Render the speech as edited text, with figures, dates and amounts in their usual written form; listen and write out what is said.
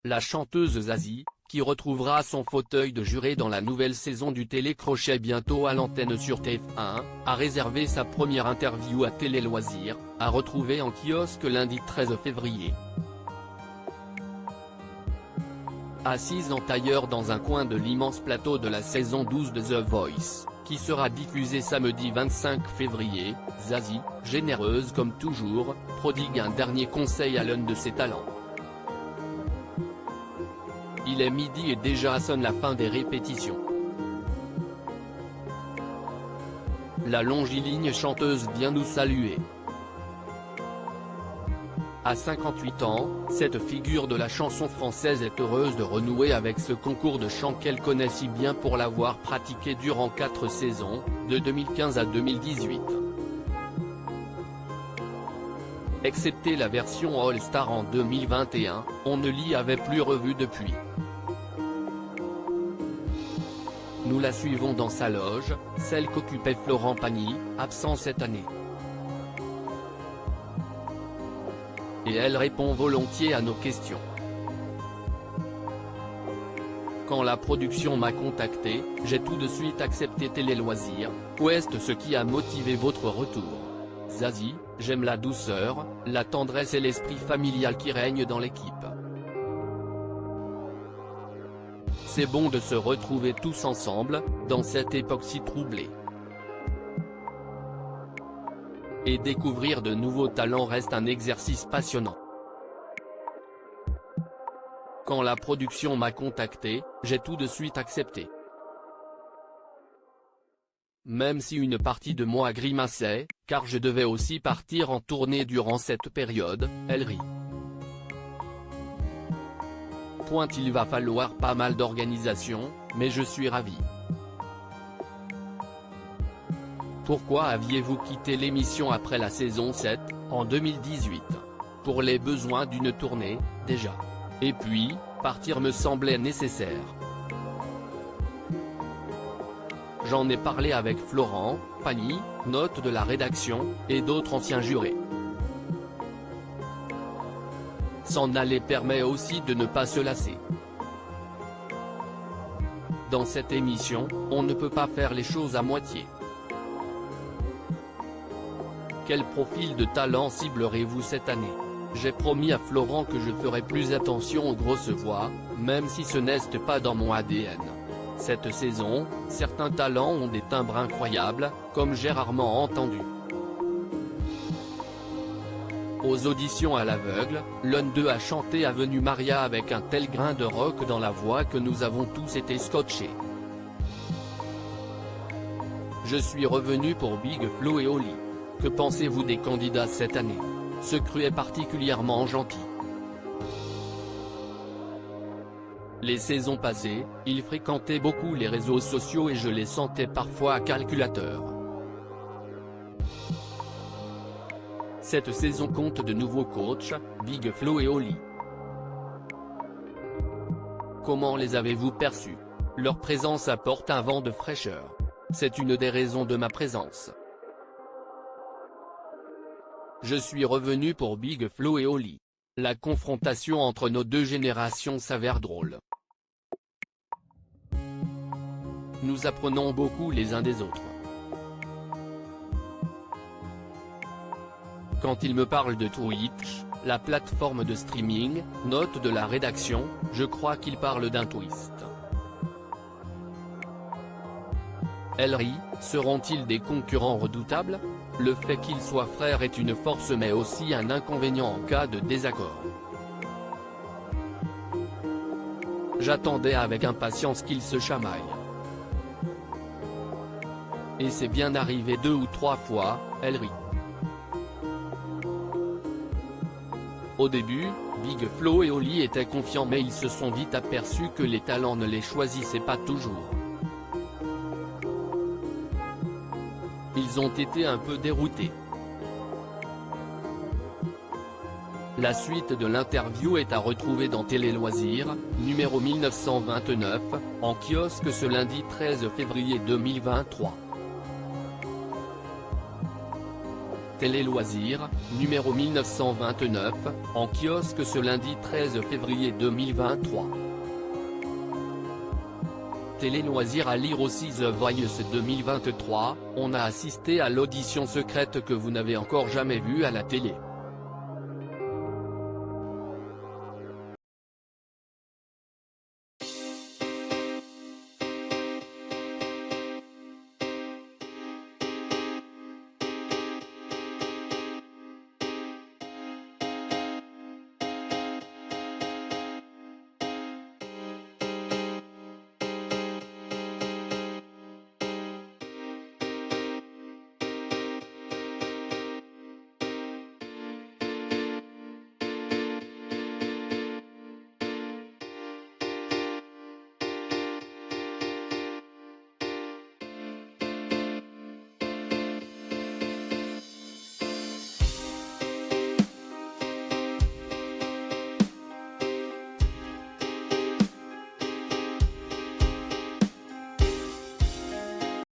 la chanteuse Zazie, qui retrouvera son fauteuil de juré dans la nouvelle saison du télécrochet bientôt à l'antenne sur TF1, a réservé sa première interview à Télé Loisirs, à retrouver en kiosque lundi 13 février. Assise en tailleur dans un coin de l'immense plateau de la saison 12 de The Voice, qui sera diffusé samedi 25 février, Zazie, généreuse comme toujours, prodigue un dernier conseil à l'un de ses talents. Il est midi et déjà sonne la fin des répétitions. La longiligne chanteuse vient nous saluer. À 58 ans, cette figure de la chanson française est heureuse de renouer avec ce concours de chant qu'elle connaît si bien pour l'avoir pratiqué durant 4 saisons, de 2015 à 2018. Excepté la version All-Star en 2021, on ne l'y avait plus revue depuis. Nous la suivons dans sa loge, celle qu'occupait Florent Pagny, absent cette année. Et elle répond volontiers à nos questions. Quand la production m'a contacté, j'ai tout de suite accepté Télé Loisirs. Est ce qui a motivé votre retour? Zazie, j'aime la douceur, la tendresse et l'esprit familial qui règne dans l'équipe. C'est bon de se retrouver tous ensemble, dans cette époque si troublée. Et découvrir de nouveaux talents reste un exercice passionnant. Quand la production m'a contacté, j'ai tout de suite accepté. Même si une partie de moi grimaçait, car je devais aussi partir en tournée durant cette période, elle rit. Il va falloir pas mal d'organisation, mais je suis ravi. Pourquoi aviez-vous quitté l'émission après la saison 7, en 2018? Pour les besoins d'une tournée, déjà. Et puis, partir me semblait nécessaire. J'en ai parlé avec Florent Pagny, note de la rédaction, et d'autres anciens jurés. S'en aller permet aussi de ne pas se lasser. Dans cette émission, on ne peut pas faire les choses à moitié. Quel profil de talent ciblerez-vous cette année? J'ai promis à Florent que je ferai plus attention aux grosses voix, même si ce n'est pas dans mon ADN. Cette saison, certains talents ont des timbres incroyables, comme j'ai rarement entendu. Aux auditions à l'aveugle, l'un d'eux a chanté Avenue Maria avec un tel grain de rock dans la voix que nous avons tous été scotchés. Je suis revenu pour Big Flo et Oli. Que pensez-vous des candidats cette année? Ce cru est particulièrement gentil. Les saisons passées, il fréquentait beaucoup les réseaux sociaux et je les sentais parfois à calculateur. Cette saison compte de nouveaux coachs, Big Flo et Oli. Comment les avez-vous perçus? Leur présence apporte un vent de fraîcheur. C'est une des raisons de ma présence. Je suis revenu pour Big Flo et Oli. La confrontation entre nos deux générations s'avère drôle. Nous apprenons beaucoup les uns des autres. Quand il me parle de Twitch, la plateforme de streaming, note de la rédaction, je crois qu'il parle d'un twist. Elle rit, seront-ils des concurrents redoutables? Le fait qu'ils soient frères est une force mais aussi un inconvénient en cas de désaccord. J'attendais avec impatience qu'ils se chamaillent. Et c'est bien arrivé 2 ou 3 fois, elle rit. Au début, Big Flo et Oli étaient confiants mais ils se sont vite aperçus que les talents ne les choisissaient pas toujours. Ils ont été un peu déroutés. La suite de l'interview est à retrouver dans Télé Loisirs, numéro 1929, en kiosque ce lundi 13 février 2023. Télé Loisirs, numéro 1929, en kiosque ce lundi 13 février 2023. Télé Loisirs à lire aussi The Voice 2023, on a assisté à l'audition secrète que vous n'avez encore jamais vue à la télé.